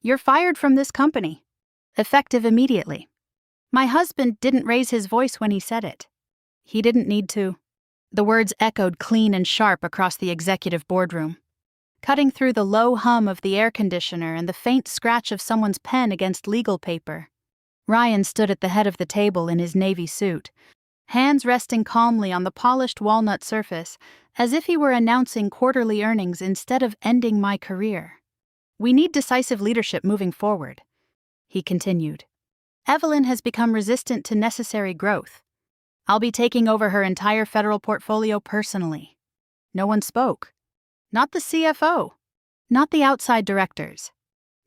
"You're fired from this company. Effective immediately." My husband didn't raise his voice when he said it. He didn't need to. The words echoed clean and sharp across the executive boardroom, cutting through the low hum of the air conditioner and the faint scratch of someone's pen against legal paper. Ryan stood at the head of the table in his navy suit, hands resting calmly on the polished walnut surface, as if he were announcing quarterly earnings instead of ending my career. "We need decisive leadership moving forward," he continued. "Evelyn has become resistant to necessary growth. I'll be taking over her entire federal portfolio personally." No one spoke. Not the CFO. Not the outside directors.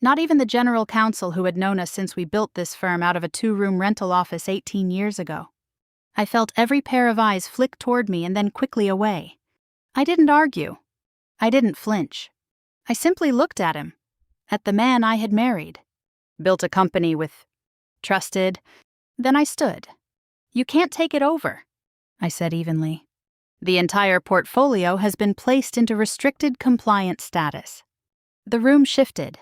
Not even the general counsel who had known us since we built this firm out of a 2-room rental office 18 years ago. I felt every pair of eyes flick toward me and then quickly away. I didn't argue. I didn't flinch. I simply looked at him. At the man I had married. Built a company with. Trusted. Then I stood. "You can't take it over," I said evenly. "The entire portfolio has been placed into restricted compliance status." The room shifted.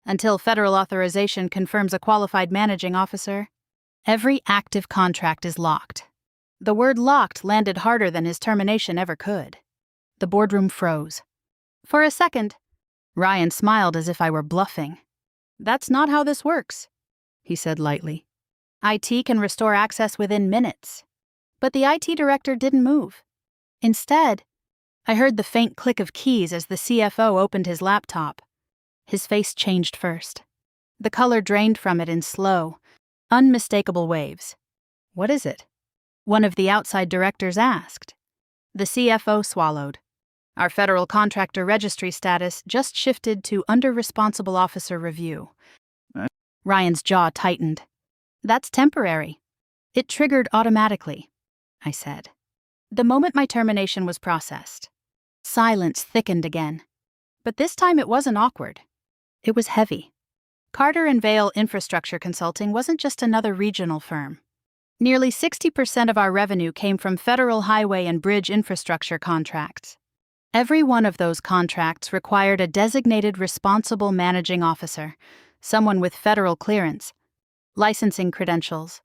Until federal authorization confirms a qualified managing officer, every active contract is locked. The word locked landed harder than his termination ever could. The boardroom froze. For a second, Ryan smiled as if I were bluffing. "That's not how this works," he said lightly. "IT can restore access within minutes." But the IT director didn't move. Instead, I heard the faint click of keys as the CFO opened his laptop. His face changed first. The color drained from it in slow, unmistakable waves. "What is it?" one of the outside directors asked. The CFO swallowed. "Our federal contractor registry status just shifted to under responsible officer review." Ryan's jaw tightened. "That's temporary. It triggered automatically," I said. The moment my termination was processed, silence thickened again. But this time it wasn't awkward. It was heavy. Carter and Vale Infrastructure Consulting wasn't just another regional firm. Nearly 60% of our revenue came from federal highway and bridge infrastructure contracts. Every one of those contracts required a designated responsible managing officer, someone with federal clearance, licensing credentials,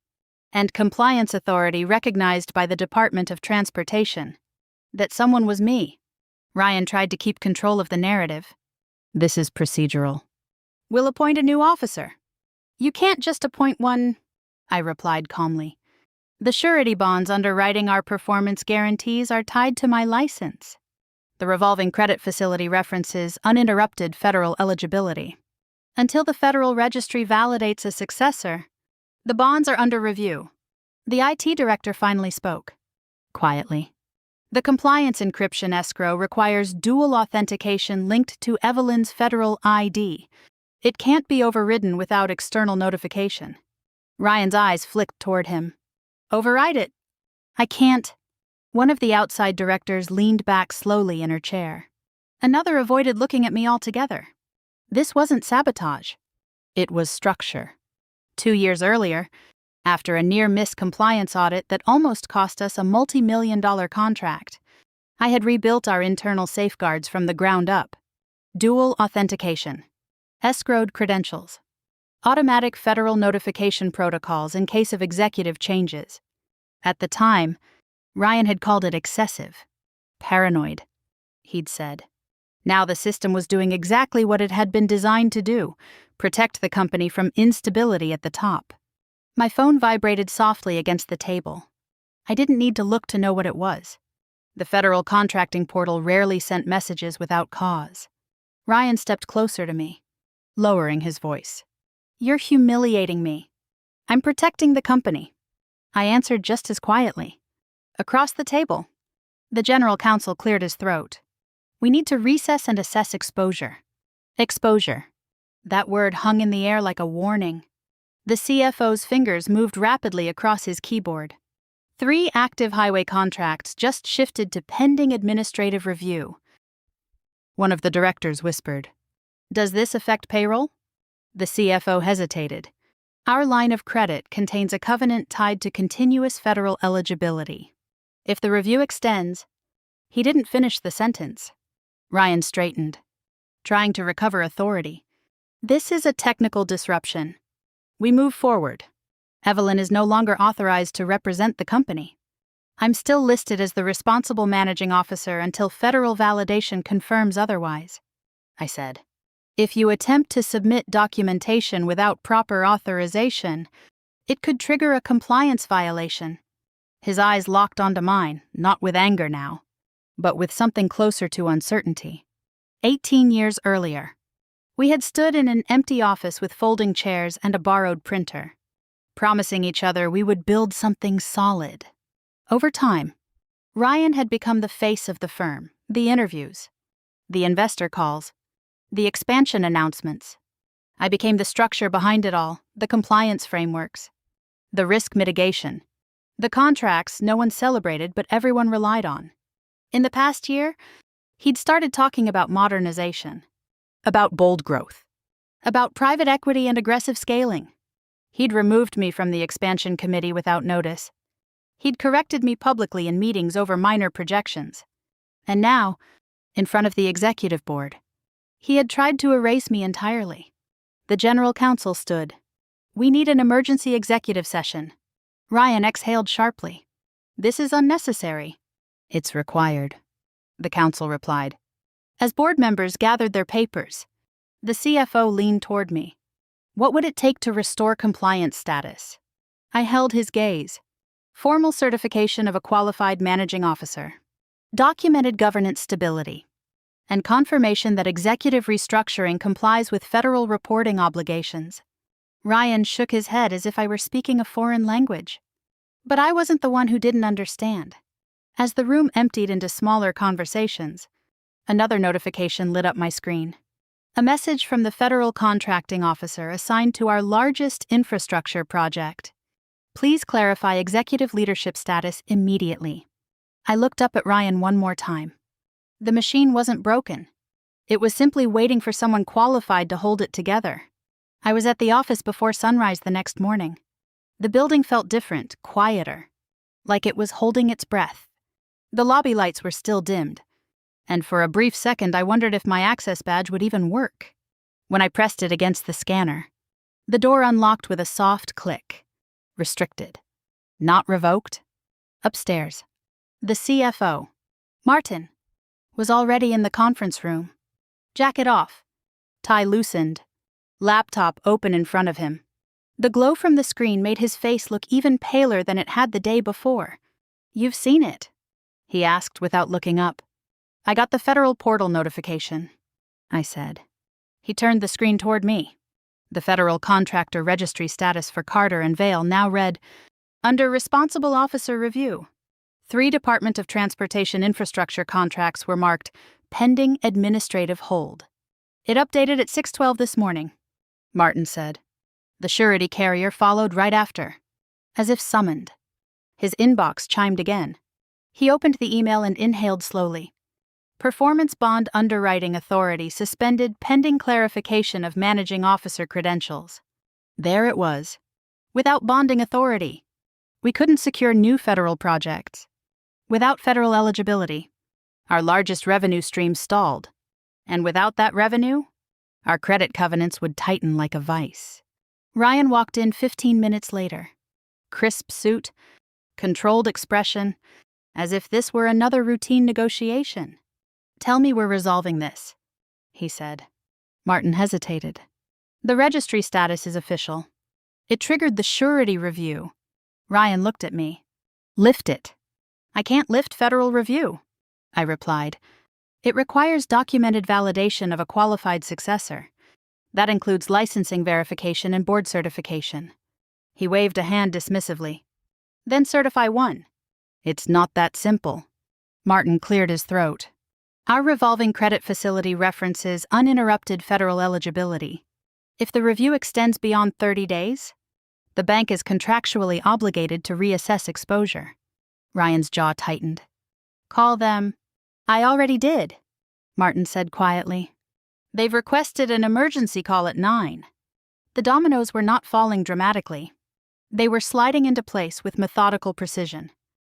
and compliance authority recognized by the Department of Transportation. That someone was me. Ryan tried to keep control of the narrative. "This is procedural. We'll appoint a new officer." "You can't just appoint one," I replied calmly. "The surety bonds underwriting our performance guarantees are tied to my license. The revolving credit facility references uninterrupted federal eligibility. Until the Federal Registry validates a successor, the bonds are under review." The IT director finally spoke. Quietly. "The compliance encryption escrow requires dual authentication linked to Evelyn's federal ID. It can't be overridden without external notification." Ryan's eyes flicked toward him. "Override it." "I can't." One of the outside directors leaned back slowly in her chair. Another avoided looking at me altogether. This wasn't sabotage. It was structure. 2 years earlier, after a near-miss compliance audit that almost cost us a multi-million-dollar contract, I had rebuilt our internal safeguards from the ground up. Dual authentication, escrowed credentials, automatic federal notification protocols in case of executive changes. At the time, Ryan had called it excessive, paranoid, he'd said. Now the system was doing exactly what it had been designed to do, protect the company from instability at the top. My phone vibrated softly against the table. I didn't need to look to know what it was. The federal contracting portal rarely sent messages without cause. Ryan stepped closer to me, lowering his voice. "You're humiliating me." "I'm protecting the company," I answered just as quietly. Across the table, the general counsel cleared his throat. "We need to recess and assess exposure." Exposure. That word hung in the air like a warning. The CFO's fingers moved rapidly across his keyboard. 3 active highway contracts just shifted to pending administrative review. One of the directors whispered, "Does this affect payroll?" The CFO hesitated. "Our line of credit contains a covenant tied to continuous federal eligibility. If the review extends..." He didn't finish the sentence. Ryan straightened, trying to recover authority. This is a technical disruption. We move forward. Evelyn is no longer authorized to represent the company. I'm still listed as the responsible managing officer until federal validation confirms otherwise, I said. If you attempt to submit documentation without proper authorization, it could trigger a compliance violation. His eyes locked onto mine, not with anger now, but with something closer to uncertainty. 18 years earlier, we had stood in an empty office with folding chairs and a borrowed printer, promising each other we would build something solid. Over time, Ryan had become the face of the firm, the interviews, the investor calls, the expansion announcements. I became the structure behind it all, the compliance frameworks, the risk mitigation, the contracts no one celebrated but everyone relied on. In the past year, he'd started talking about modernization, about bold growth, about private equity and aggressive scaling. He'd removed me from the expansion committee without notice. He'd corrected me publicly in meetings over minor projections. And now, in front of the executive board, he had tried to erase me entirely. The general counsel stood. We need an emergency executive session. Ryan exhaled sharply. This is unnecessary. It's required, the counsel replied. As board members gathered their papers, the CFO leaned toward me. What would it take to restore compliance status? I held his gaze. Formal certification of a qualified managing officer, documented governance stability, and confirmation that executive restructuring complies with federal reporting obligations. Ryan shook his head as if I were speaking a foreign language. But I wasn't the one who didn't understand. As the room emptied into smaller conversations, another notification lit up my screen. A message from the federal contracting officer assigned to our largest infrastructure project. Please clarify executive leadership status immediately. I looked up at Ryan one more time. The machine wasn't broken. It was simply waiting for someone qualified to hold it together. I was at the office before sunrise the next morning. The building felt different, quieter, like it was holding its breath. The lobby lights were still dimmed, and for a brief second I wondered if my access badge would even work. When I pressed it against the scanner, the door unlocked with a soft click. Restricted. Not revoked. Upstairs, the CFO, Martin, was already in the conference room. Jacket off, tie loosened, laptop open in front of him. The glow from the screen made his face look even paler than it had the day before. You've seen it? He asked without looking up. I got the federal portal notification, I said. He turned the screen toward me. The federal contractor registry status for Carter and Vale now read, under Responsible Officer Review. 3 Department of Transportation infrastructure contracts were marked pending administrative hold. It updated at 6:12 this morning, Martin said. The surety carrier followed right after, as if summoned. His inbox chimed again. He opened the email and inhaled slowly. Performance Bond Underwriting Authority suspended pending clarification of managing officer credentials. There it was. Without bonding authority, we couldn't secure new federal projects. Without federal eligibility, our largest revenue stream stalled. And without that revenue, our credit covenants would tighten like a vice. Ryan walked in 15 minutes later. Crisp suit, controlled expression, as if this were another routine negotiation. Tell me we're resolving this, he said. Martin hesitated. The registry status is official. It triggered the surety review. Ryan looked at me. Lift it. I can't lift federal review, I replied. It requires documented validation of a qualified successor. That includes licensing verification and board certification. He waved a hand dismissively. Then certify one. It's not that simple. Martin cleared his throat. Our revolving credit facility references uninterrupted federal eligibility. If the review extends beyond 30 days, the bank is contractually obligated to reassess exposure. Ryan's jaw tightened. Call them. I already did, Martin said quietly. They've requested an emergency call at 9. The dominoes were not falling dramatically. They were sliding into place with methodical precision.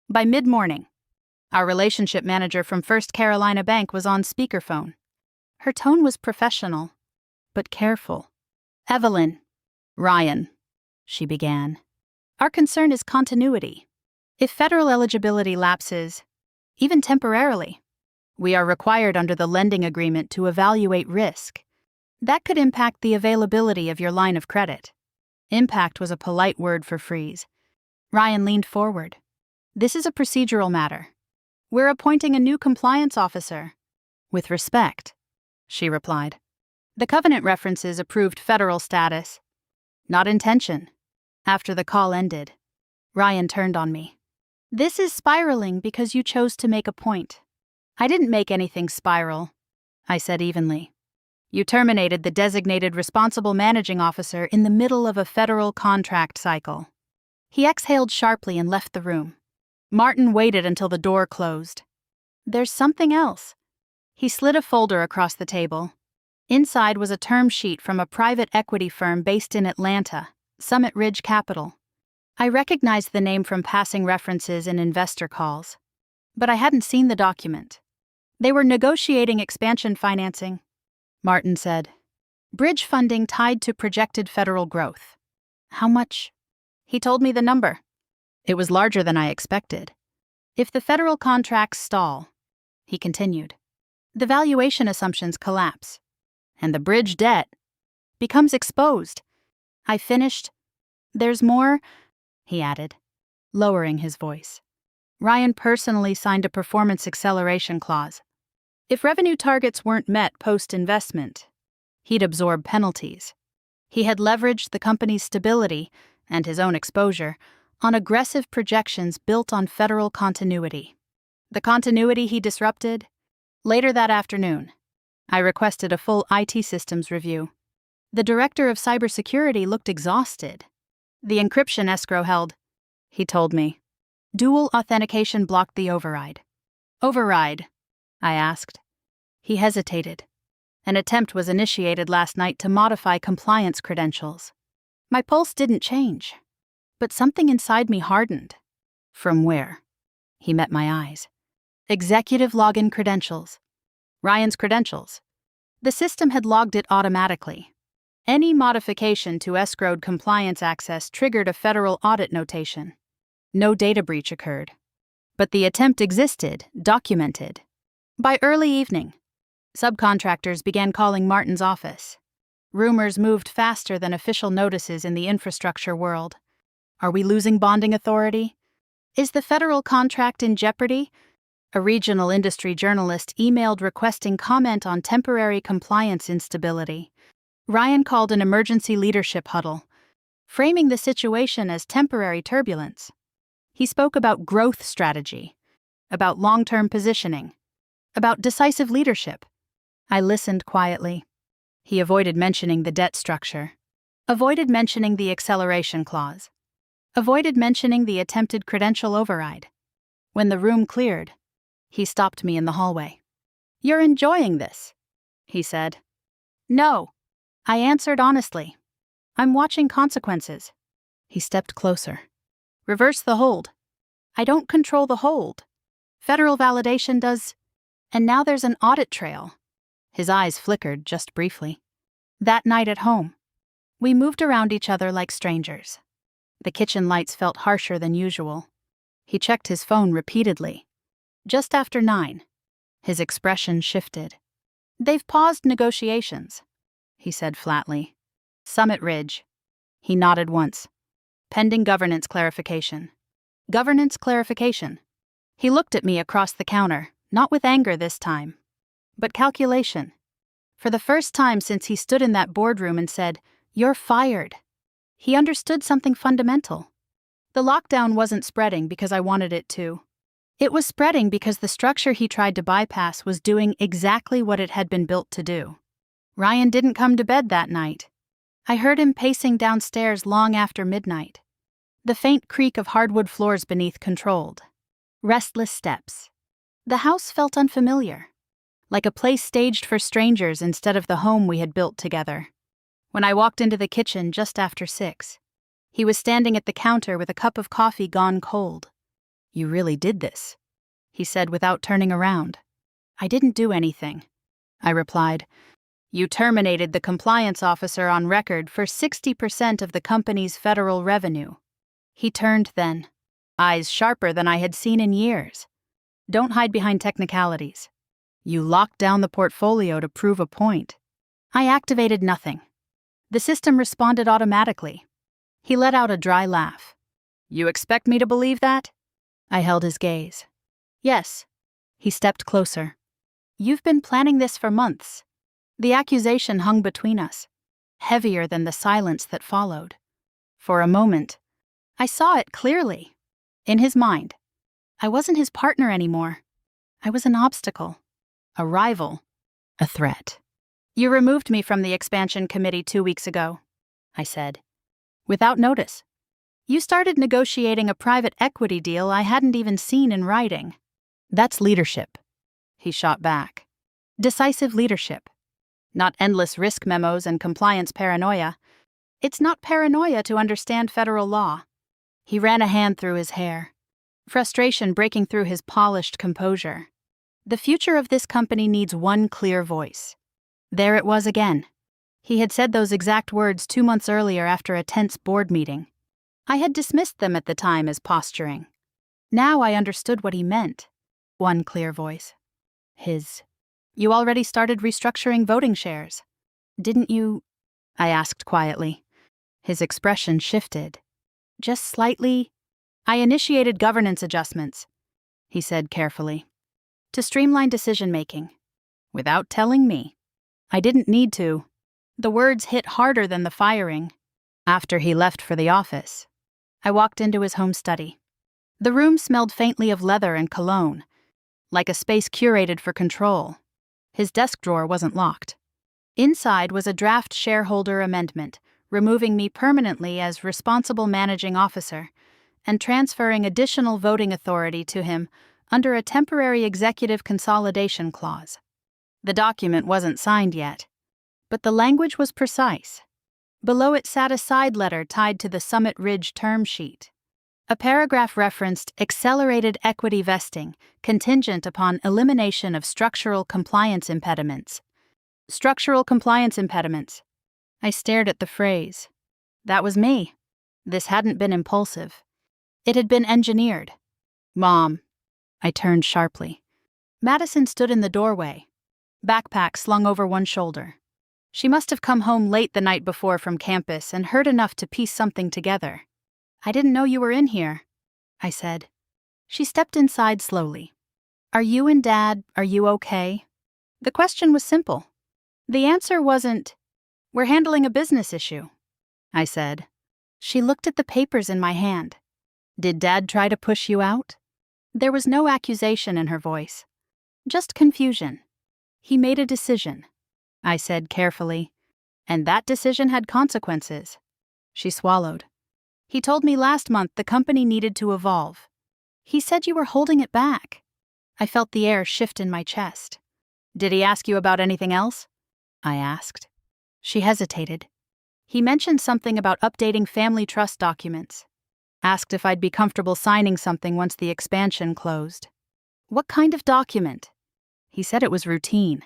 By mid-morning, our relationship manager from First Carolina Bank was on speakerphone. Her tone was professional, but careful. Evelyn. Ryan, she began. Our concern is continuity. If federal eligibility lapses, even temporarily, we are required under the lending agreement to evaluate risk. That could impact the availability of your line of credit. Impact was a polite word for freeze. Ryan leaned forward. This is a procedural matter. We're appointing a new compliance officer. With respect, she replied. The covenant references approved federal status. Not intention. After the call ended, Ryan turned on me. This is spiraling because you chose to make a point. I didn't make anything spiral, I said evenly. You terminated the designated responsible managing officer in the middle of a federal contract cycle. He exhaled sharply and left the room. Martin waited until the door closed. There's something else. He slid a folder across the table. Inside was a term sheet from a private equity firm based in Atlanta, Summit Ridge Capital. I recognized the name from passing references in investor calls, but I hadn't seen the document. They were negotiating expansion financing, Martin said. Bridge funding tied to projected federal growth. How much? He told me the number. It was larger than I expected. If the federal contracts stall, he continued, the valuation assumptions collapse, and the bridge debt becomes exposed. I finished. There's more, he added, lowering his voice. Ryan personally signed a performance acceleration clause. If revenue targets weren't met post-investment, he'd absorb penalties. He had leveraged the company's stability and his own exposure on aggressive projections built on federal continuity. The continuity he disrupted? Later that afternoon, I requested a full IT systems review. The director of cybersecurity looked exhausted. The encryption escrow held, he told me. Dual authentication blocked the override. Override? I asked. He hesitated. An attempt was initiated last night to modify compliance credentials. My pulse didn't change, but something inside me hardened. From where? He met my eyes. Executive login credentials. Ryan's credentials. The system had logged it automatically. Any modification to escrowed compliance access triggered a federal audit notation. No data breach occurred. But the attempt existed, documented. By early evening, subcontractors began calling Martin's office. Rumors moved faster than official notices in the infrastructure world. Are we losing bonding authority? Is the federal contract in jeopardy? A regional industry journalist emailed requesting comment on temporary compliance instability. Ryan called an emergency leadership huddle, framing the situation as temporary turbulence. He spoke about growth strategy, about long-term positioning, about decisive leadership. I listened quietly. He avoided mentioning the debt structure, avoided mentioning the acceleration clause, avoided mentioning the attempted credential override. When the room cleared, he stopped me in the hallway. You're enjoying this, he said. No, I answered honestly. I'm watching consequences. He stepped closer. Reverse the hold. I don't control the hold. Federal validation does. And now there's an audit trail. His eyes flickered just briefly. That night at home, we moved around each other like strangers. The kitchen lights felt harsher than usual. He checked his phone repeatedly. Just after 9, his expression shifted. They've paused negotiations, he said flatly. Summit Ridge. He nodded once. Pending governance clarification. Governance clarification. He looked at me across the counter, not with anger this time, but calculation. For the first time since he stood in that boardroom and said, "You're fired," he understood something fundamental. The lockdown wasn't spreading because I wanted it to. It was spreading because the structure he tried to bypass was doing exactly what it had been built to do. Ryan didn't come to bed that night. I heard him pacing downstairs long after midnight. The faint creak of hardwood floors beneath controlled. Restless steps. The house felt unfamiliar, like a place staged for strangers instead of the home we had built together. When I walked into the kitchen just after 6, he was standing at the counter with a cup of coffee gone cold. "You really did this," he said without turning around. "I didn't do anything," I replied. You terminated the compliance officer on record for 60% of the company's federal revenue. He turned then, eyes sharper than I had seen in years. Don't hide behind technicalities. You locked down the portfolio to prove a point. I activated nothing. The system responded automatically. He let out a dry laugh. You expect me to believe that? I held his gaze. Yes. He stepped closer. You've been planning this for months. The accusation hung between us, heavier than the silence that followed. For a moment, I saw it clearly. In his mind, I wasn't his partner anymore. I was an obstacle, a rival, a threat. You removed me from the expansion committee 2 weeks ago, I said, without notice. You started negotiating a private equity deal I hadn't even seen in writing. That's leadership, he shot back. Decisive leadership. Not endless risk memos and compliance paranoia. It's not paranoia to understand federal law. He ran a hand through his hair, frustration breaking through his polished composure. The future of this company needs one clear voice. There it was again. He had said those exact words 2 months earlier after a tense board meeting. I had dismissed them at the time as posturing. Now I understood what he meant. One clear voice. His. You already started restructuring voting shares. Didn't you? I asked quietly. His expression shifted. Just slightly. I initiated governance adjustments, he said carefully, to streamline decision-making. Without telling me. I didn't need to. The words hit harder than the firing. After he left for the office, I walked into his home study. The room smelled faintly of leather and cologne, like a space curated for control. His desk drawer wasn't locked. Inside was a draft shareholder amendment, removing me permanently as responsible managing officer and transferring additional voting authority to him under a temporary executive consolidation clause. The document wasn't signed yet, but the language was precise. Below it sat a side letter tied to the Summit Ridge term sheet. A paragraph referenced accelerated equity vesting contingent upon elimination of structural compliance impediments. Structural compliance impediments. I stared at the phrase. That was me. This hadn't been impulsive. It had been engineered. Mom. I turned sharply. Madison stood in the doorway, backpack slung over one shoulder. She must have come home late the night before from campus and heard enough to piece something together. I didn't know you were in here, I said. She stepped inside slowly. Are you and Dad, are you okay? The question was simple. The answer wasn't, we're handling a business issue, I said. She looked at the papers in my hand. Did Dad try to push you out? There was no accusation in her voice, just confusion. He made a decision, I said carefully, and that decision had consequences. She swallowed. He told me last month the company needed to evolve. He said you were holding it back. I felt the air shift in my chest. Did he ask you about anything else? I asked. She hesitated. He mentioned something about updating family trust documents. Asked if I'd be comfortable signing something once the expansion closed. What kind of document? He said it was routine.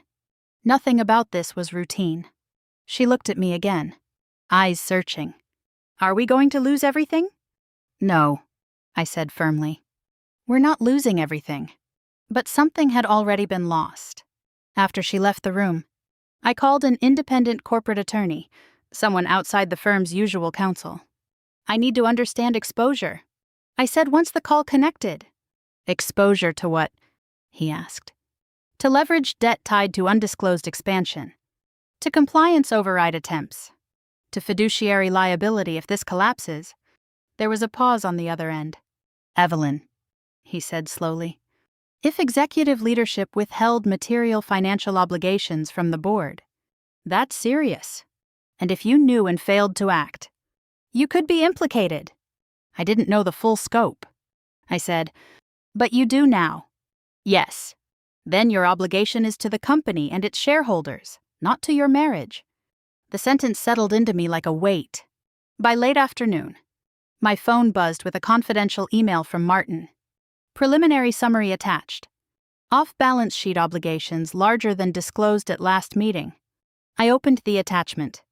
Nothing about this was routine. She looked at me again, eyes searching. Are we going to lose everything? No, I said firmly. We're not losing everything. But something had already been lost. After she left the room, I called an independent corporate attorney, someone outside the firm's usual counsel. I need to understand exposure, I said once the call connected. Exposure to what? He asked. To leverage debt tied to undisclosed expansion. To compliance override attempts. To fiduciary liability if this collapses. There was a pause on the other end. Evelyn, he said slowly. If executive leadership withheld material financial obligations from the board, that's serious. And if you knew and failed to act, you could be implicated. I didn't know the full scope. I said, but you do now. Yes. Then your obligation is to the company and its shareholders, not to your marriage. The sentence settled into me like a weight. By late afternoon, my phone buzzed with a confidential email from Martin. Preliminary summary attached. Off-balance sheet obligations larger than disclosed at last meeting. I opened the attachment.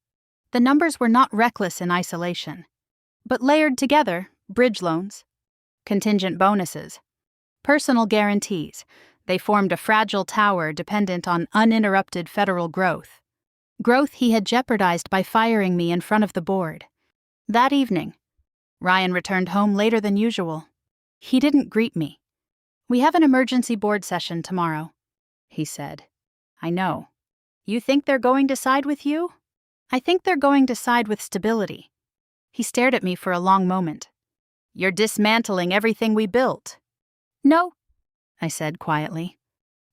The numbers were not reckless in isolation, but layered together: bridge loans, contingent bonuses, personal guarantees. They formed a fragile tower dependent on uninterrupted federal growth. Growth he had jeopardized by firing me in front of the board. That evening, Ryan returned home later than usual. He didn't greet me. "We have an emergency board session tomorrow," he said. "I know. You think they're going to side with you?" "I think they're going to side with stability." He stared at me for a long moment. "You're dismantling everything we built." "No," I said quietly.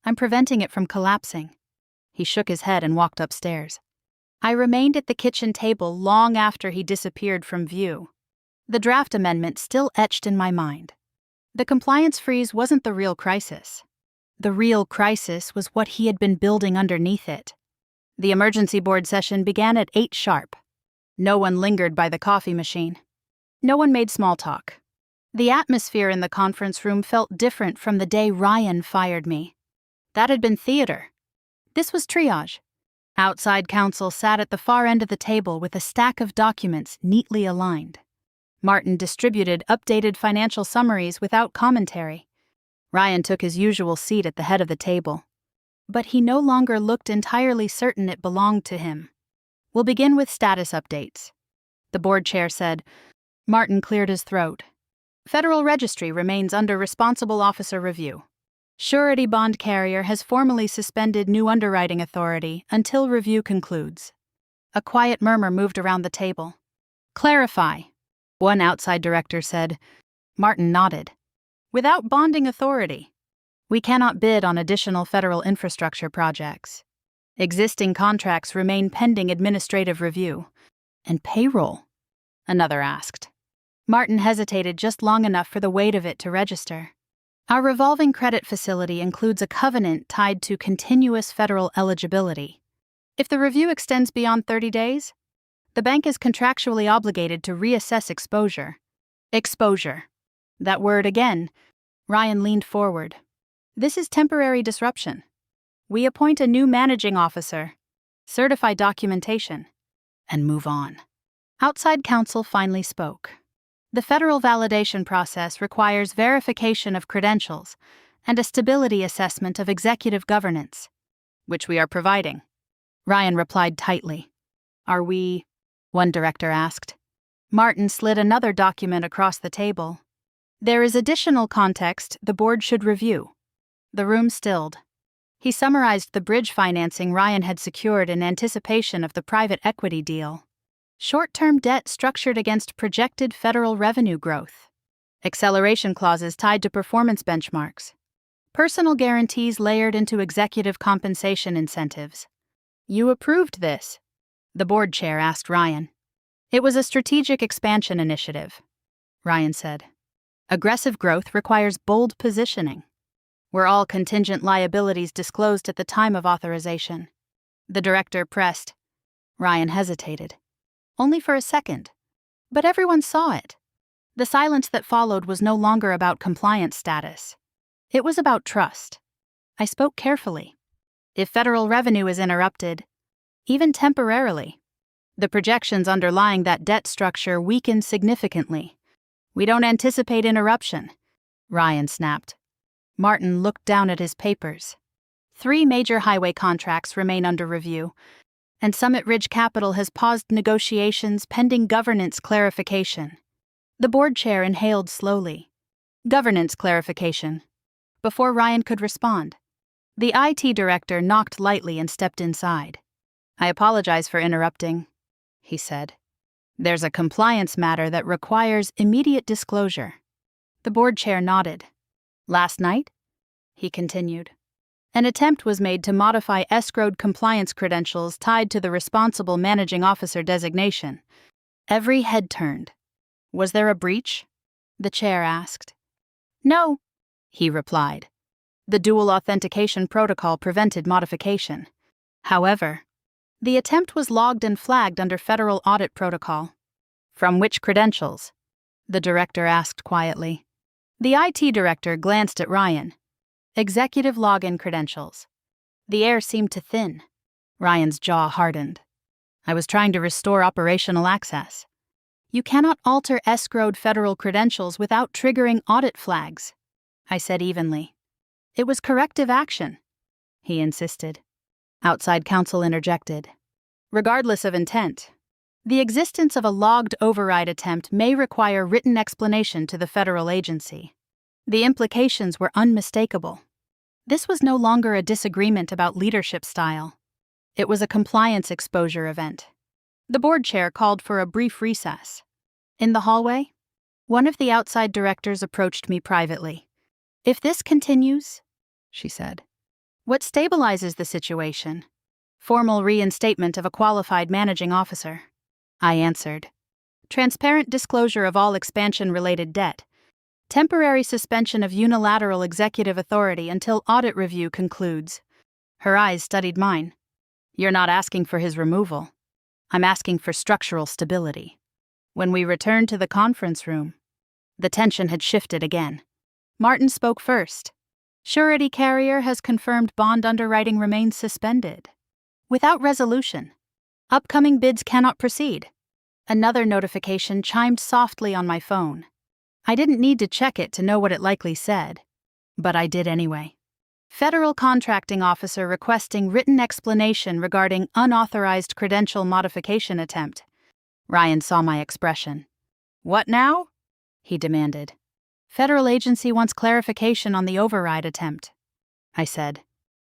"I'm preventing it from collapsing." He shook his head and walked upstairs. I remained at the kitchen table long after he disappeared from view. The draft amendment still etched in my mind. The compliance freeze wasn't the real crisis. The real crisis was what he had been building underneath it. The emergency board session began at 8 sharp. No one lingered by the coffee machine. No one made small talk. The atmosphere in the conference room felt different from the day Ryan fired me. That had been theater. This was triage. Outside counsel sat at the far end of the table with a stack of documents neatly aligned. Martin distributed updated financial summaries without commentary. Ryan took his usual seat at the head of the table. But he no longer looked entirely certain it belonged to him. "We'll begin with status updates," the board chair said. Martin cleared his throat. "Federal Registry remains under responsible officer review. Surety bond carrier has formally suspended new underwriting authority until review concludes." A quiet murmur moved around the table. "Clarify," one outside director said. Martin nodded. "Without bonding authority, we cannot bid on additional federal infrastructure projects. Existing contracts remain pending administrative review." "And payroll?" another asked. Martin hesitated just long enough for the weight of it to register. "Our revolving credit facility includes a covenant tied to continuous federal eligibility. If the review extends beyond 30 days, the bank is contractually obligated to reassess exposure." Exposure. That word again. Ryan leaned forward. "This is temporary disruption. We appoint a new managing officer, certify documentation, and move on." Outside counsel finally spoke. "The federal validation process requires verification of credentials and a stability assessment of executive governance, which we are providing." Ryan replied tightly. "Are we?" one director asked. Martin slid another document across the table. "There is additional context the board should review." The room stilled. He summarized the bridge financing Ryan had secured in anticipation of the private equity deal. Short-term debt structured against projected federal revenue growth. Acceleration clauses tied to performance benchmarks. Personal guarantees layered into executive compensation incentives. "You approved this?" the board chair asked Ryan. "It was a strategic expansion initiative," Ryan said. "Aggressive growth requires bold positioning. Were all contingent liabilities disclosed at the time of authorization?" The director pressed. Ryan hesitated. Only for a second. But everyone saw it. The silence that followed was no longer about compliance status. It was about trust. I spoke carefully. "If federal revenue is interrupted, even temporarily, the projections underlying that debt structure weaken significantly. We don't anticipate interruption," Ryan snapped. Martin looked down at his papers. 3 major highway contracts remain under review, and Summit Ridge Capital has paused negotiations pending governance clarification. The board chair inhaled slowly. "Governance clarification." Before Ryan could respond, the IT director knocked lightly and stepped inside. "I apologize for interrupting," he said. "There's a compliance matter that requires immediate disclosure." The board chair nodded. "Last night," he continued, "an attempt was made to modify escrowed compliance credentials tied to the responsible managing officer designation." Every head turned. "Was there a breach?" the chair asked. "No," he replied. "The dual authentication protocol prevented modification. However, the attempt was logged and flagged under federal audit protocol." "From which credentials?" the director asked quietly. The IT director glanced at Ryan. "Executive login credentials." The air seemed to thin. Ryan's jaw hardened. I was trying to restore operational access. You cannot alter escrowed federal credentials without triggering audit flags, I said evenly. It was corrective action, he insisted. Outside counsel interjected. Regardless of intent, the existence of a logged override attempt may require written explanation to the federal agency. The implications were unmistakable. This was no longer a disagreement about leadership style. It was a compliance exposure event. The board chair called for a brief recess. In the hallway, one of the outside directors approached me privately. If this continues, she said, what stabilizes the situation? Formal reinstatement of a qualified managing officer. I answered. Transparent disclosure of all expansion-related debt. Temporary suspension of unilateral executive authority until audit review concludes. Her eyes studied mine. You're not asking for his removal. I'm asking for structural stability. When we returned to the conference room, the tension had shifted again. Martin spoke first. Surety carrier has confirmed bond underwriting remains suspended. Without resolution. Upcoming bids cannot proceed. Another notification chimed softly on my phone. I didn't need to check it to know what it likely said, but I did anyway. Federal Contracting Officer requesting written explanation regarding unauthorized credential modification attempt. Ryan saw my expression. What now? He demanded. Federal agency wants clarification on the override attempt, I said.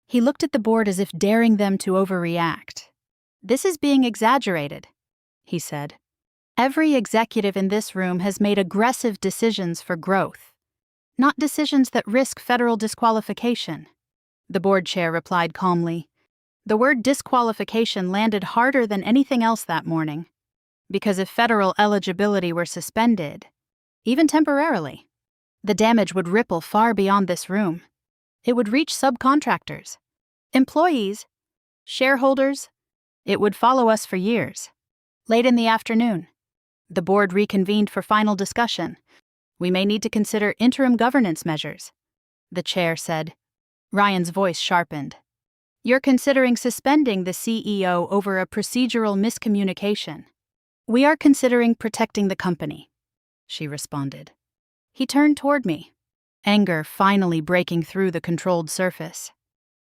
He looked at the board as if daring them to overreact. This is being exaggerated, he said. Every executive in this room has made aggressive decisions for growth, not decisions that risk federal disqualification. The board chair replied calmly. The word disqualification landed harder than anything else that morning, because if federal eligibility were suspended, even temporarily, the damage would ripple far beyond this room. It would reach subcontractors, employees, shareholders. It would follow us for years. Late in the afternoon, the board reconvened for final discussion. We may need to consider interim governance measures, the chair said. Ryan's voice sharpened. You're considering suspending the CEO over a procedural miscommunication. We are considering protecting the company, she responded. He turned toward me, anger finally breaking through the controlled surface.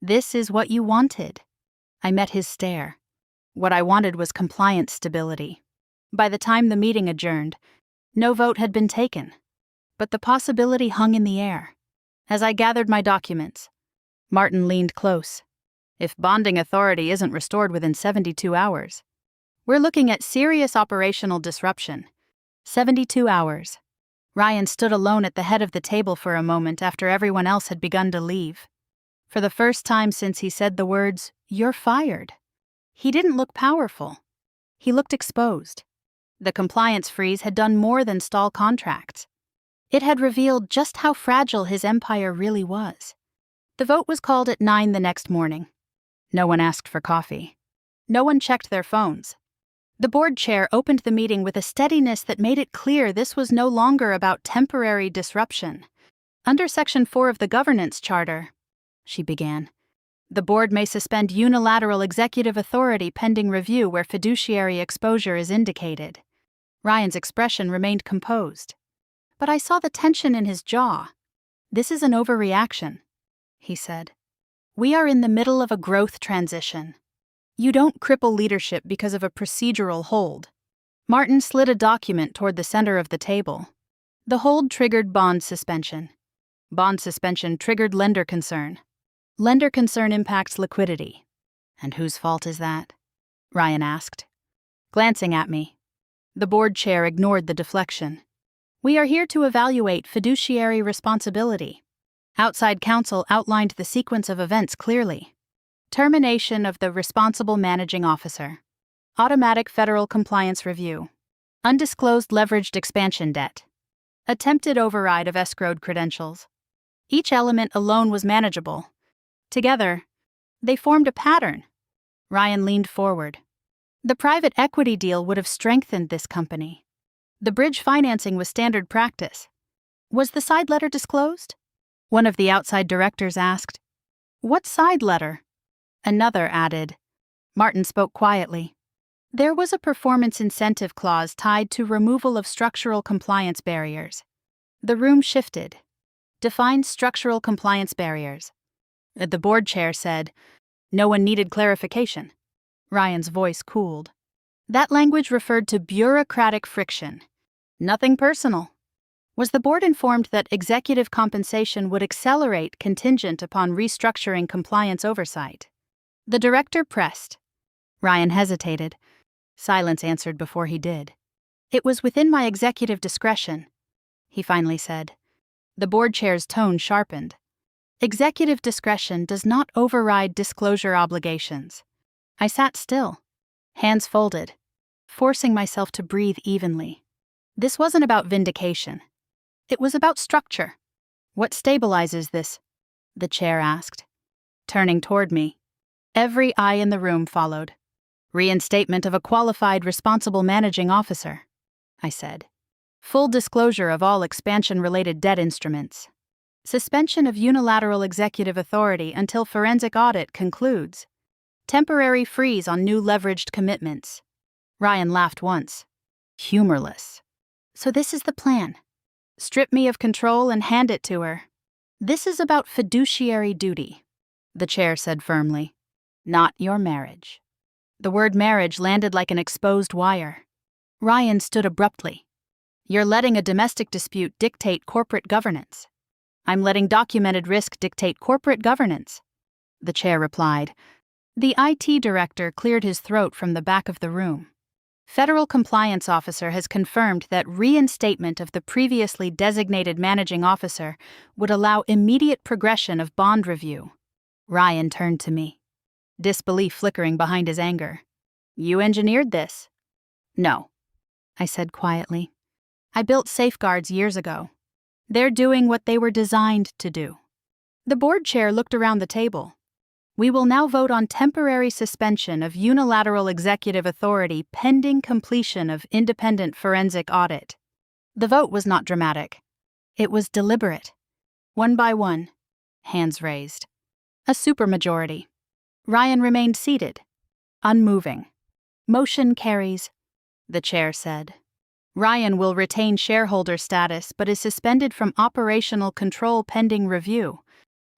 This is what you wanted. I met his stare. What I wanted was compliance stability. By the time the meeting adjourned, no vote had been taken, but the possibility hung in the air. As I gathered my documents, Martin leaned close. If bonding authority isn't restored within 72 hours, we're looking at serious operational disruption. 72 hours. Ryan stood alone at the head of the table for a moment after everyone else had begun to leave. For the first time since he said the words, "You're fired," he didn't look powerful. He looked exposed. The compliance freeze had done more than stall contracts. It had revealed just how fragile his empire really was. The vote was called at 9 the next morning. No one asked for coffee. No one checked their phones. The board chair opened the meeting with a steadiness that made it clear this was no longer about temporary disruption. Under Section 4 of the Governance Charter, she began, the board may suspend unilateral executive authority pending review where fiduciary exposure is indicated. Ryan's expression remained composed. But I saw the tension in his jaw. This is an overreaction, he said. We are in the middle of a growth transition. You don't cripple leadership because of a procedural hold. Martin slid a document toward the center of the table. The hold triggered bond suspension. Bond suspension triggered lender concern. Lender concern impacts liquidity. And whose fault is that? Ryan asked. Glancing at me, the board chair ignored the deflection. We are here to evaluate fiduciary responsibility. Outside counsel outlined the sequence of events clearly. Termination of the responsible managing officer. Automatic federal compliance review. Undisclosed leveraged expansion debt. Attempted override of escrowed credentials. Each element alone was manageable. Together, they formed a pattern. Ryan leaned forward. The private equity deal would have strengthened this company. The bridge financing was standard practice. Was the side letter disclosed? One of the outside directors asked. What side letter? Another added. Martin spoke quietly. There was a performance incentive clause tied to removal of structural compliance barriers. The room shifted. Defined structural compliance barriers. The board chair said, "No one needed clarification." Ryan's voice cooled. That language referred to bureaucratic friction. Nothing personal. Was the board informed that executive compensation would accelerate contingent upon restructuring compliance oversight? The director pressed. Ryan hesitated. Silence answered before he did. "It was within my executive discretion," he finally said. The board chair's tone sharpened. "Executive discretion does not override disclosure obligations." I sat still, hands folded, forcing myself to breathe evenly. This wasn't about vindication. It was about structure. "What stabilizes this?" the chair asked. Turning toward me, every eye in the room followed. "Reinstatement of a qualified responsible managing officer," I said. "Full disclosure of all expansion-related debt instruments. Suspension of unilateral executive authority until forensic audit concludes. Temporary freeze on new leveraged commitments." Ryan laughed once. Humorless. "So this is the plan. Strip me of control and hand it to her. This is about fiduciary duty," the chair said firmly. "Not your marriage." The word marriage landed like an exposed wire. Ryan stood abruptly. "You're letting a domestic dispute dictate corporate governance." "I'm letting documented risk dictate corporate governance," the chair replied. The IT director cleared his throat from the back of the room. "Federal Compliance Officer has confirmed that reinstatement of the previously designated managing officer would allow immediate progression of bond review." Ryan turned to me, disbelief flickering behind his anger. "You engineered this?" "No," I said quietly. "I built safeguards years ago. They're doing what they were designed to do." The board chair looked around the table. "We will now vote on temporary suspension of unilateral executive authority pending completion of independent forensic audit." The vote was not dramatic. It was deliberate. One by one, hands raised. A supermajority. Ryan remained seated, unmoving. "Motion carries," the chair said. "Ryan will retain shareholder status but is suspended from operational control pending review.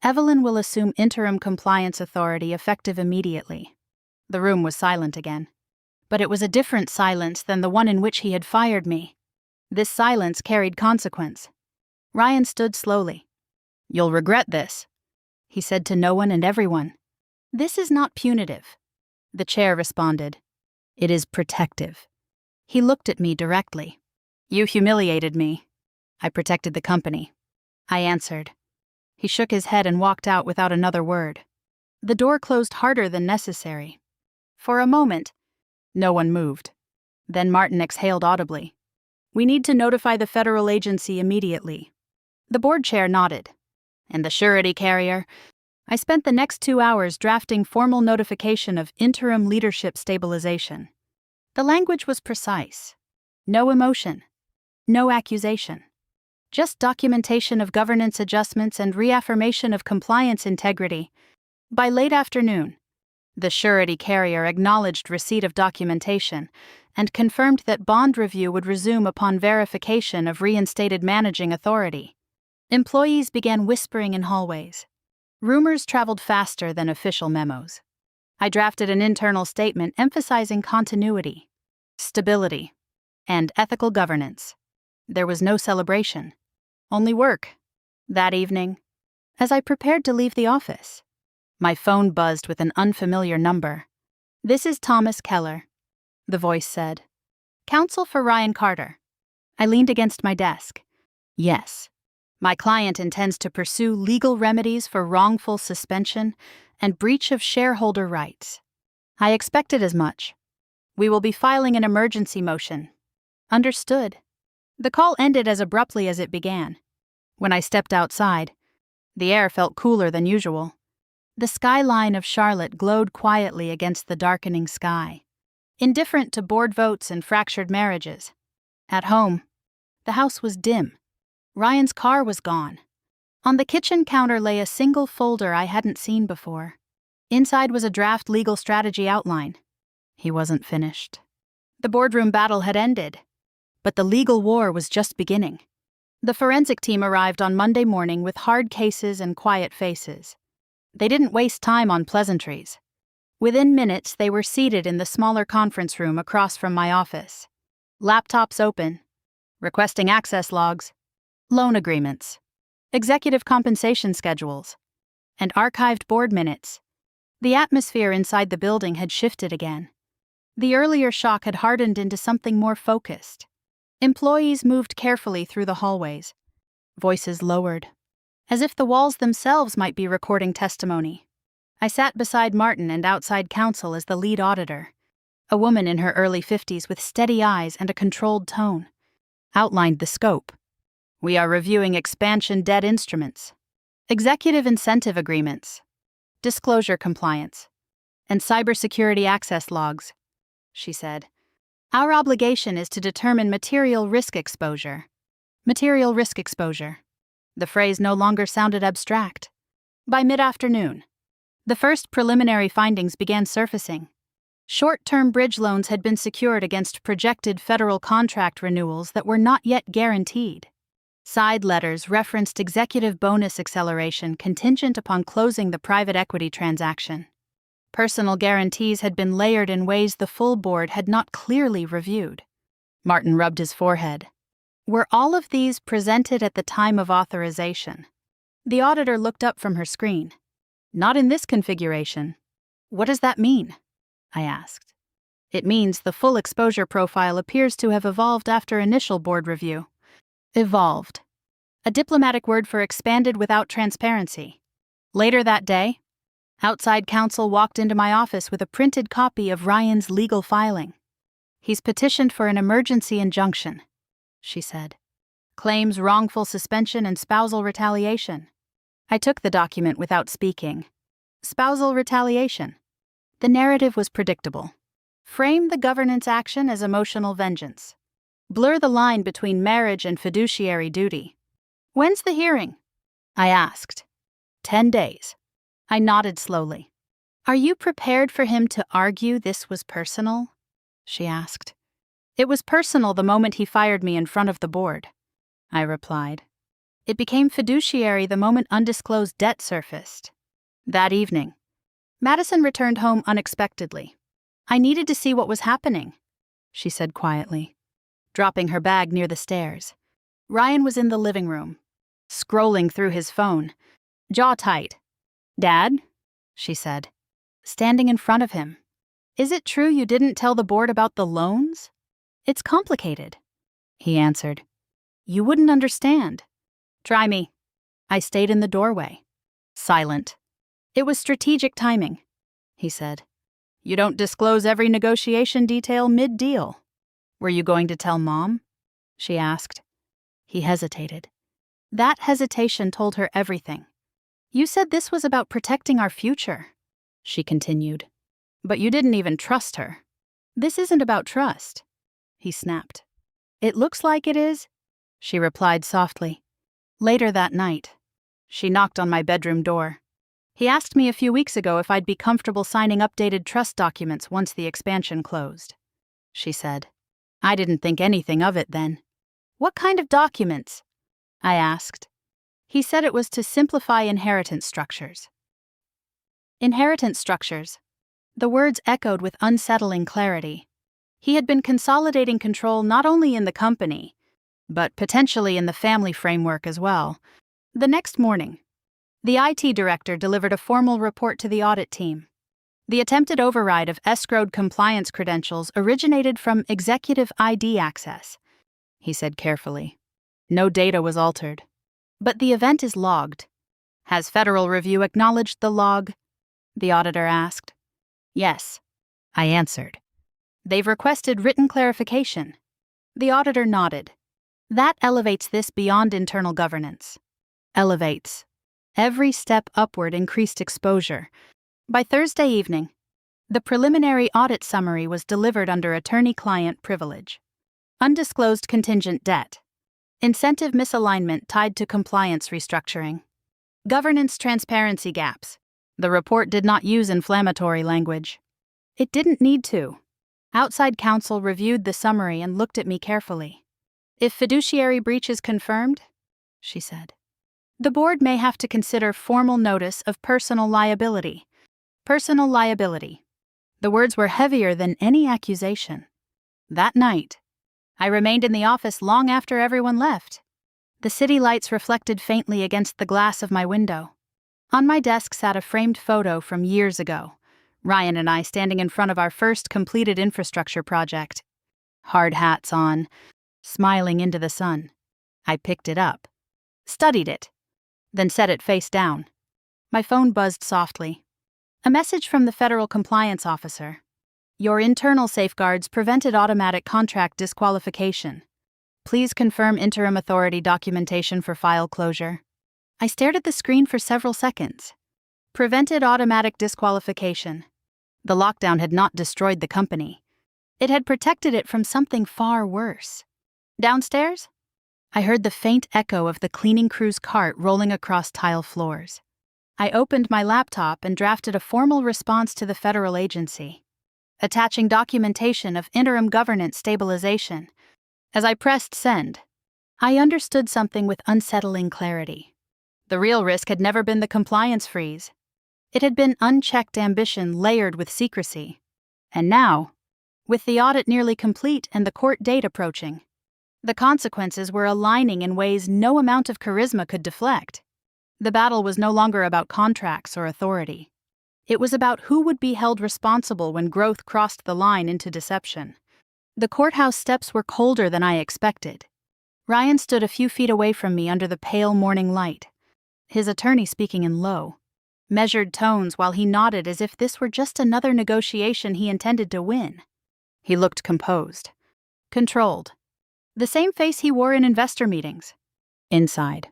Evelyn will assume interim compliance authority effective immediately." The room was silent again. But it was a different silence than the one in which he had fired me. This silence carried consequence. Ryan stood slowly. "You'll regret this," he said to no one and everyone. "This is not punitive," the chair responded. "It is protective." He looked at me directly. "You humiliated me. I protected the company," I answered. He shook his head and walked out without another word. The door closed harder than necessary. For a moment, no one moved. Then Martin exhaled audibly. "We need to notify the federal agency immediately." The board chair nodded. "And the surety carrier?" I spent the next 2 hours drafting formal notification of interim leadership stabilization. The language was precise. No emotion. No accusation. Just documentation of governance adjustments and reaffirmation of compliance integrity. By late afternoon, the surety carrier acknowledged receipt of documentation and confirmed that bond review would resume upon verification of reinstated managing authority. Employees began whispering in hallways. Rumors traveled faster than official memos. I drafted an internal statement emphasizing continuity, stability, and ethical governance. There was no celebration, only work. That evening, as I prepared to leave the office, my phone buzzed with an unfamiliar number. "This is Thomas Keller," the voice said. "Counsel for Ryan Carter." I leaned against my desk. "Yes. My client intends to pursue legal remedies for wrongful suspension and breach of shareholder rights." "I expected as much. We will be filing an emergency motion." "Understood." The call ended as abruptly as it began. When I stepped outside, the air felt cooler than usual. The skyline of Charlotte glowed quietly against the darkening sky, indifferent to board votes and fractured marriages. At home, the house was dim. Ryan's car was gone. On the kitchen counter lay a single folder I hadn't seen before. Inside was a draft legal strategy outline. He wasn't finished. The boardroom battle had ended, but the legal war was just beginning. The forensic team arrived on Monday morning with hard cases and quiet faces. They didn't waste time on pleasantries. Within minutes, they were seated in the smaller conference room across from my office. Laptops open, requesting access logs, loan agreements, executive compensation schedules, and archived board minutes. The atmosphere inside the building had shifted again. The earlier shock had hardened into something more focused. Employees moved carefully through the hallways, voices lowered, as if the walls themselves might be recording testimony. I sat beside Martin and outside counsel as the lead auditor, a woman in her early 50s with steady eyes and a controlled tone, outlined the scope. We are reviewing expansion debt instruments, executive incentive agreements, disclosure compliance, and cybersecurity access logs, she said. Our obligation is to determine material risk exposure. Material risk exposure. The phrase no longer sounded abstract. By mid-afternoon, the first preliminary findings began surfacing. Short-term bridge loans had been secured against projected federal contract renewals that were not yet guaranteed. Side letters referenced executive bonus acceleration contingent upon closing the private equity transaction. Personal guarantees had been layered in ways the full board had not clearly reviewed. Martin rubbed his forehead. Were all of these presented at the time of authorization? The auditor looked up from her screen. Not in this configuration. What does that mean? I asked. It means the full exposure profile appears to have evolved after initial board review. Evolved. A diplomatic word for expanded without transparency. Later that day, outside counsel walked into my office with a printed copy of Ryan's legal filing. He's petitioned for an emergency injunction, she said. Claims wrongful suspension and spousal retaliation. I took the document without speaking. Spousal retaliation. The narrative was predictable. Frame the governance action as emotional vengeance. Blur the line between marriage and fiduciary duty. When's the hearing? I asked. 10 days. I nodded slowly. Are you prepared for him to argue this was personal? She asked. It was personal the moment he fired me in front of the board, I replied. It became fiduciary the moment undisclosed debt surfaced. That evening, Madison returned home unexpectedly. I needed to see what was happening, she said quietly, dropping her bag near the stairs. Ryan was in the living room, scrolling through his phone, jaw tight. Dad, she said, standing in front of him. Is it true you didn't tell the board about the loans? It's complicated, he answered. You wouldn't understand. Try me. I stayed in the doorway, silent. It was strategic timing, he said. You don't disclose every negotiation detail mid-deal. Were you going to tell Mom? She asked. He hesitated. That hesitation told her everything. You said this was about protecting our future, she continued. But you didn't even trust her. This isn't about trust, he snapped. It looks like it is, she replied softly. Later that night, she knocked on my bedroom door. He asked me a few weeks ago if I'd be comfortable signing updated trust documents once the expansion closed, she said. I didn't think anything of it then. What kind of documents? I asked. He said it was to simplify inheritance structures. Inheritance structures. The words echoed with unsettling clarity. He had been consolidating control not only in the company, but potentially in the family framework as well. The next morning, the IT director delivered a formal report to the audit team. The attempted override of escrowed compliance credentials originated from executive ID access, he said carefully. No data was altered. But the event is logged. Has Federal Review acknowledged the log? The auditor asked. Yes, I answered. They've requested written clarification. The auditor nodded. That elevates this beyond internal governance. Elevates. Every step upward increased exposure. By Thursday evening, the preliminary audit summary was delivered under attorney-client privilege. Undisclosed contingent debt. Incentive misalignment tied to compliance restructuring. Governance transparency gaps. The report did not use inflammatory language. It didn't need to. Outside counsel reviewed the summary and looked at me carefully. If fiduciary breach is confirmed, she said, the board may have to consider formal notice of personal liability. Personal liability. The words were heavier than any accusation. That night, I remained in the office long after everyone left. The city lights reflected faintly against the glass of my window. On my desk sat a framed photo from years ago, Ryan and I standing in front of our first completed infrastructure project. Hard hats on, smiling into the sun. I picked it up, studied it, then set it face down. My phone buzzed softly. A message from the federal compliance officer. Your internal safeguards prevented automatic contract disqualification. Please confirm interim authority documentation for file closure. I stared at the screen for several seconds. Prevented automatic disqualification. The lockdown had not destroyed the company. It had protected it from something far worse. Downstairs, I heard the faint echo of the cleaning crew's cart rolling across tile floors. I opened my laptop and drafted a formal response to the federal agency, attaching documentation of interim governance stabilization. As I pressed send, I understood something with unsettling clarity. The real risk had never been the compliance freeze. It had been unchecked ambition layered with secrecy. And now, with the audit nearly complete and the court date approaching, the consequences were aligning in ways no amount of charisma could deflect. The battle was no longer about contracts or authority. It was about who would be held responsible when growth crossed the line into deception. The courthouse steps were colder than I expected. Ryan stood a few feet away from me under the pale morning light, his attorney speaking in low, measured tones while he nodded as if this were just another negotiation he intended to win. He looked composed, controlled, the same face he wore in investor meetings. Inside,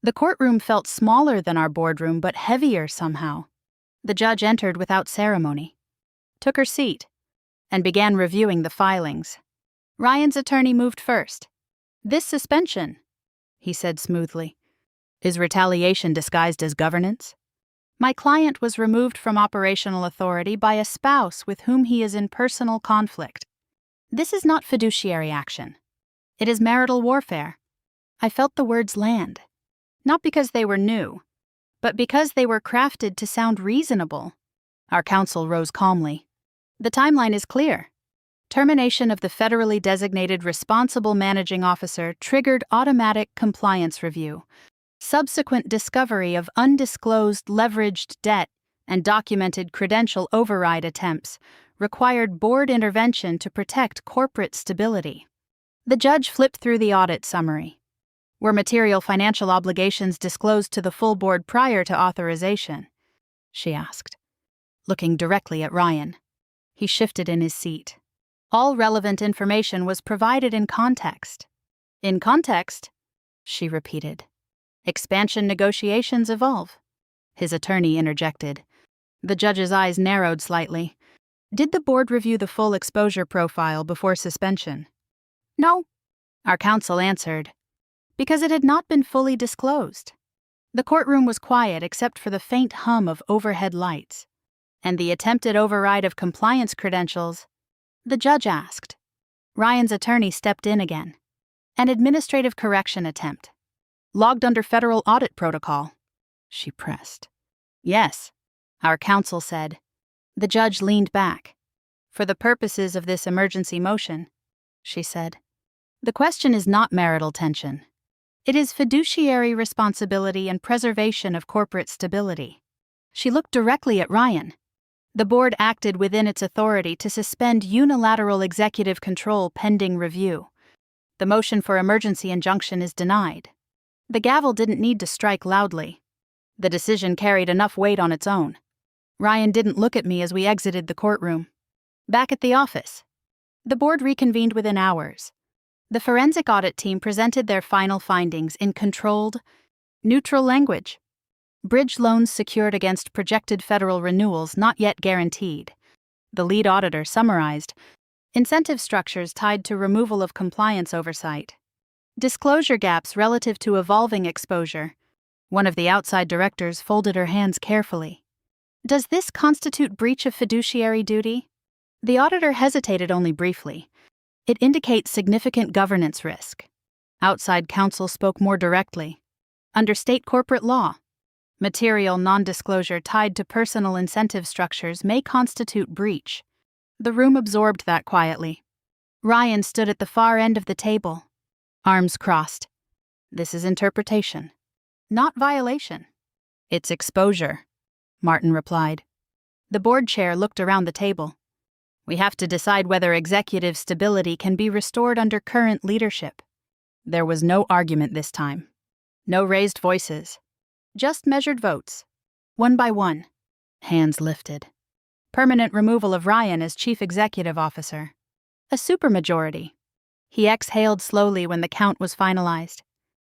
the courtroom felt smaller than our boardroom but heavier somehow. The judge entered without ceremony, took her seat, and began reviewing the filings. Ryan's attorney moved first. This suspension, he said smoothly, is retaliation disguised as governance. My client was removed from operational authority by a spouse with whom he is in personal conflict. This is not fiduciary action. It is marital warfare. I felt the words land, not because they were new, but because they were crafted to sound reasonable. Our counsel rose calmly. The timeline is clear. Termination of the federally designated responsible managing officer triggered automatic compliance review. Subsequent discovery of undisclosed leveraged debt and documented credential override attempts required board intervention to protect corporate stability. The judge flipped through the audit summary. Were material financial obligations disclosed to the full board prior to authorization? She asked, looking directly at Ryan. He shifted in his seat. All relevant information was provided in context. In context, she repeated. Expansion negotiations evolve. His attorney interjected. The judge's eyes narrowed slightly. Did the board review the full exposure profile before suspension? No, our counsel answered, because it had not been fully disclosed. The courtroom was quiet except for the faint hum of overhead lights. And the attempted override of compliance credentials, the judge asked. Ryan's attorney stepped in again. An administrative correction attempt. Logged under federal audit protocol, she pressed. Yes, our counsel said. The judge leaned back. For the purposes of this emergency motion, she said, the question is not marital tension. It is fiduciary responsibility and preservation of corporate stability. She looked directly at Ryan. The board acted within its authority to suspend unilateral executive control pending review. The motion for emergency injunction is denied. The gavel didn't need to strike loudly. The decision carried enough weight on its own. Ryan didn't look at me as we exited the courtroom. Back at the office, the board reconvened within hours. The forensic audit team presented their final findings in controlled, neutral language. Bridge loans secured against projected federal renewals not yet guaranteed. The lead auditor summarized incentive structures tied to removal of compliance oversight. Disclosure gaps relative to evolving exposure. One of the outside directors folded her hands carefully. Does this constitute breach of fiduciary duty? The auditor hesitated only briefly. It indicates significant governance risk. Outside counsel spoke more directly. Under state corporate law, material non-disclosure tied to personal incentive structures may constitute breach. The room absorbed that quietly. Ryan stood at the far end of the table, arms crossed. This is interpretation, not violation. It's exposure, Martin replied. The board chair looked around the table. We have to decide whether executive stability can be restored under current leadership. There was no argument this time. No raised voices. Just measured votes. One by one. Hands lifted. Permanent removal of Ryan as chief executive officer. A supermajority. He exhaled slowly when the count was finalized.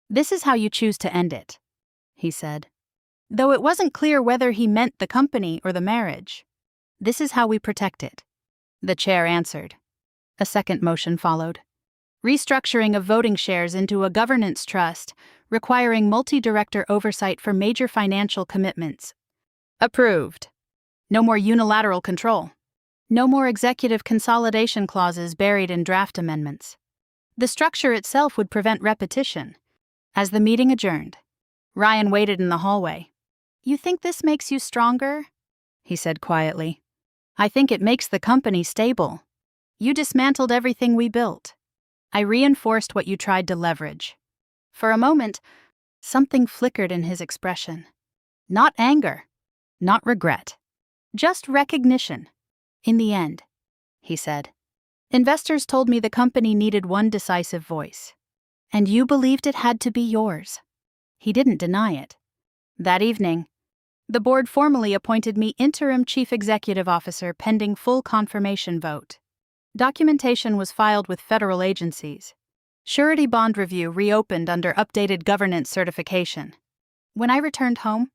This is how you choose to end it, he said. Though it wasn't clear whether he meant the company or the marriage. This is how we protect it. The chair answered. A second motion followed. Restructuring of voting shares into a governance trust, requiring multi-director oversight for major financial commitments. Approved. No more unilateral control. No more executive consolidation clauses buried in draft amendments. The structure itself would prevent repetition. As the meeting adjourned, Ryan waited in the hallway. You think this makes you stronger? He said quietly. I think it makes the company stable. You dismantled everything we built. I reinforced what you tried to leverage. For a moment, something flickered in his expression. Not anger, not regret, just recognition. In the end, he said, investors told me the company needed one decisive voice. And you believed it had to be yours. He didn't deny it. That evening, the board formally appointed me interim chief executive officer pending full confirmation vote. Documentation was filed with federal agencies. Surety bond review reopened under updated governance certification. When I returned home,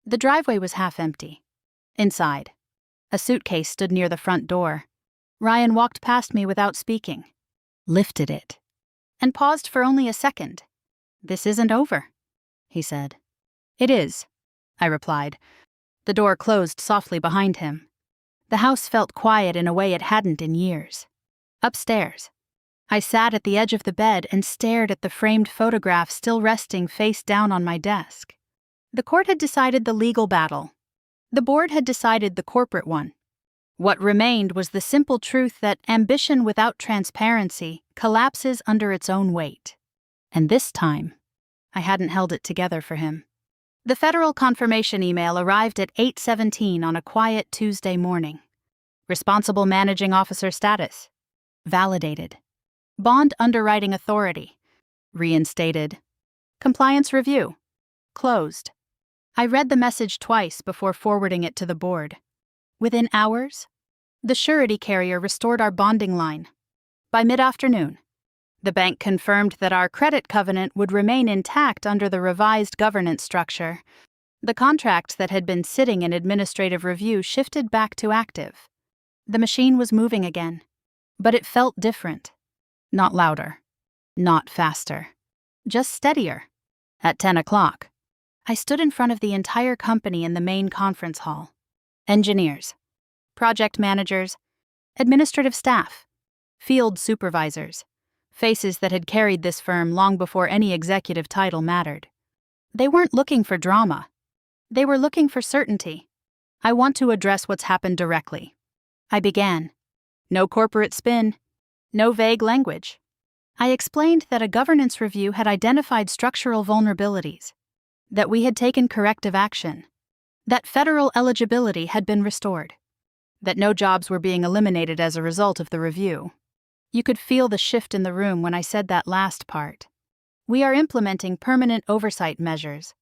the driveway was half empty. Inside, a suitcase stood near the front door. Ryan walked past me without speaking, lifted it, and paused for only a second. This isn't over, he said. It is, I replied. The door closed softly behind him. The house felt quiet in a way it hadn't in years. Upstairs, I sat at the edge of the bed and stared at the framed photograph still resting face down on my desk. The court had decided the legal battle. The board had decided the corporate one. What remained was the simple truth that ambition without transparency collapses under its own weight. And this time, I hadn't held it together for him. The federal confirmation email arrived at 8:17 on a quiet Tuesday morning. Responsible managing officer status. Validated. Bond underwriting authority. Reinstated. Compliance review. Closed. I read the message twice before forwarding it to the board. Within hours, the surety carrier restored our bonding line. By mid-afternoon, the bank confirmed that our credit covenant would remain intact under the revised governance structure. The contract that had been sitting in administrative review shifted back to active. The machine was moving again, but it felt different. Not louder, not faster, just steadier. At 10 o'clock, I stood in front of the entire company in the main conference hall. Engineers, project managers, administrative staff, field supervisors, faces that had carried this firm long before any executive title mattered. They weren't looking for drama. They were looking for certainty. I want to address what's happened directly. I began. No corporate spin, no vague language. I explained that a governance review had identified structural vulnerabilities, that we had taken corrective action, that federal eligibility had been restored, that no jobs were being eliminated as a result of the review. You could feel the shift in the room when I said that last part. We are implementing permanent oversight measures.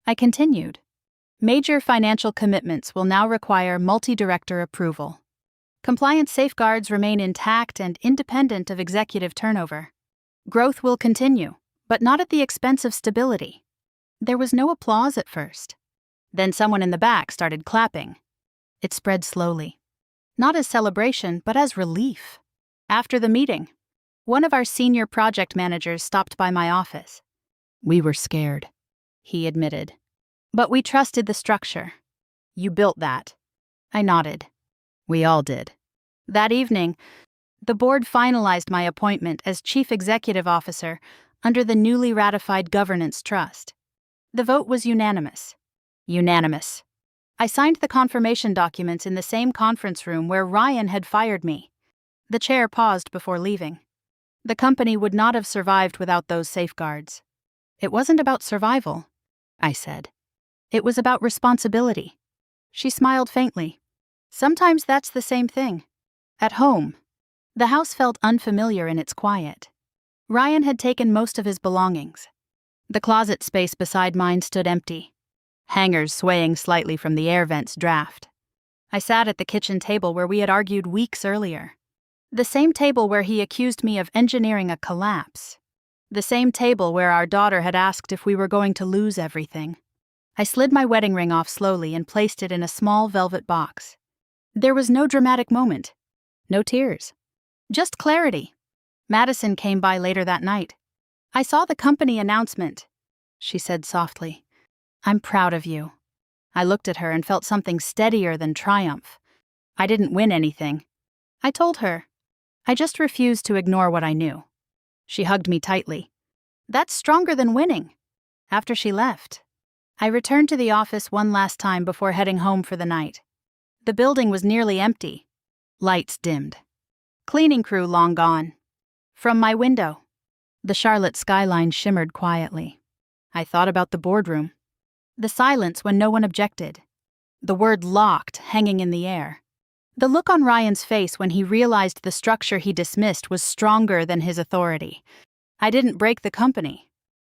I continued. Major financial commitments will now require multi-director approval. Compliance safeguards remain intact and independent of executive turnover. Growth will continue, but not at the expense of stability. There was no applause at first. Then someone in the back started clapping. It spread slowly. Not as celebration, but as relief. After the meeting, one of our senior project managers stopped by my office. We were scared, he admitted. But we trusted the structure. You built that. I nodded. We all did. That evening, the board finalized my appointment as Chief Executive Officer under the newly ratified Governance Trust. The vote was unanimous. Unanimous. I signed the confirmation documents in the same conference room where Ryan had fired me. The chair paused before leaving. The company would not have survived without those safeguards. It wasn't about survival, I said. It was about responsibility. She smiled faintly. Sometimes that's the same thing. At home, the house felt unfamiliar in its quiet. Ryan had taken most of his belongings. The closet space beside mine stood empty, hangers swaying slightly from the air vent's draft. I sat at the kitchen table where we had argued weeks earlier. The same table where he accused me of engineering a collapse. The same table where our daughter had asked if we were going to lose everything. I slid my wedding ring off slowly and placed it in a small velvet box. There was no dramatic moment. No tears. Just clarity. Madison came by later that night. I saw the company announcement. She said softly, "I'm proud of you." I looked at her and felt something steadier than triumph. I didn't win anything. I told her. I just refused to ignore what I knew. She hugged me tightly. That's stronger than winning. After she left, I returned to the office one last time before heading home for the night. The building was nearly empty. Lights dimmed. Cleaning crew long gone. From my window, the Charlotte skyline shimmered quietly. I thought about the boardroom. The silence when no one objected. The word locked hanging in the air. The look on Ryan's face when he realized the structure he dismissed was stronger than his authority. I didn't break the company.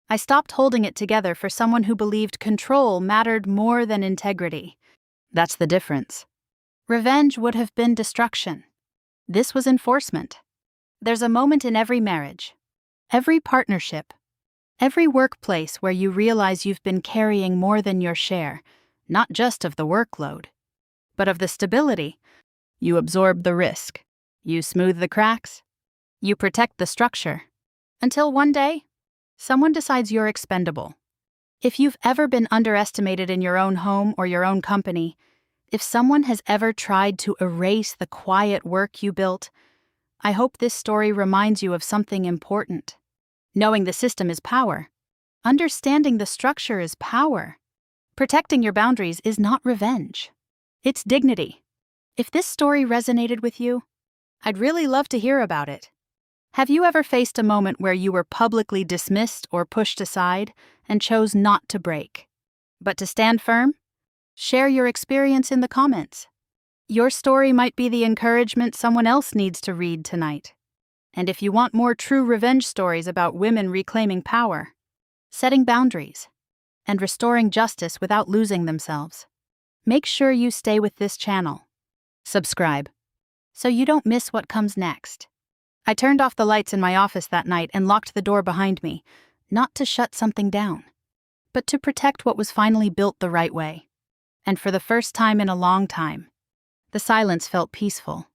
I stopped holding it together for someone who believed control mattered more than integrity. That's the difference. Revenge would have been destruction. This was enforcement. There's a moment in every marriage, every partnership, every workplace where you realize you've been carrying more than your share, not just of the workload, but of the stability. You absorb the risk. You smooth the cracks. You protect the structure. Until one day, someone decides you're expendable. If you've ever been underestimated in your own home or your own company, if someone has ever tried to erase the quiet work you built, I hope this story reminds you of something important. Knowing the system is power. Understanding the structure is power. Protecting your boundaries is not revenge. It's dignity. If this story resonated with you, I'd really love to hear about it. Have you ever faced a moment where you were publicly dismissed or pushed aside and chose not to break, but to stand firm? Share your experience in the comments. Your story might be the encouragement someone else needs to read tonight. And if you want more true revenge stories about women reclaiming power, setting boundaries, and restoring justice without losing themselves, make sure you stay with this channel. Subscribe, so you don't miss what comes next. I turned off the lights in my office that night and locked the door behind me, not to shut something down, but to protect what was finally built the right way. And for the first time in a long time, the silence felt peaceful.